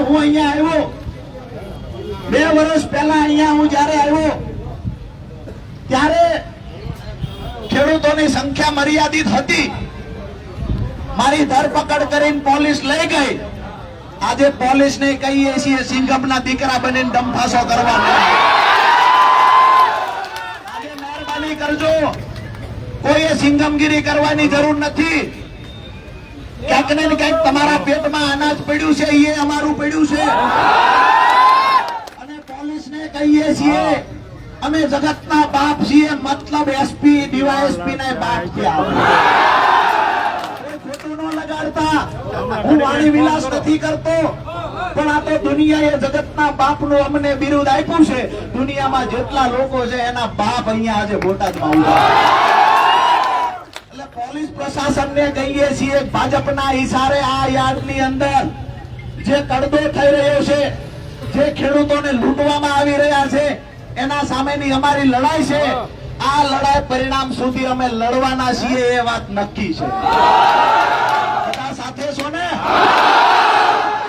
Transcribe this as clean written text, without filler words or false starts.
હું અહીંયા આવ્યો 2 વર્ષ પહેલા અહીંયા હું જ્યારે આવ્યો ત્યારે ખેડૂતોની સંખ્યા મર્યાદિત હતી. મારી ધરપકડ કરીને પોલીસ લઈ ગઈ. આજે પોલીસને કહીએ છીએ સિંઘમના દીકરા બનીને ડંફાસો કરવા. આજે મહેરબાની કરજો, કોઈએ સિંઘમગીરી કરવાની જરૂર નથી. ક્યાંક ને ક્યાંક તમારા પેટમાં અનાજ પડ્યું છે, એ અમારું પડ્યું છે. અને પોલીસને કહીએ છીએ અમે જગતના બાપ છીએ, મતલબ એસપી ડીવાયએસપી ના બાપ છે. ખોટું ન લગાડતા. હું વાણી વિલાસ નથી કરતો, પણ આ તો દુનિયાએ જગતના બાપનું અમને બિરુદ આપ્યું છે. દુનિયામાં જેટલા લોકો છે એના બાપ અહીંયા આજે બોટાદમાં ઉભા. એટલે પોલીસ પ્રશાસનને કહીએ છીએ ભાજપના ઈશારે આ યાર્ડની અંદર જે કડદો થઈ રહ્યો છે, જે ખેડૂતોને લૂંટવામાં આવી રહ્યા છે, એના સામેની અમારી લડાઈ છે. આ લડાઈ પરિણામ સુધી અમે લડવાના છીએ, એ વાત નક્કી છે. બધા સાથે છો ને?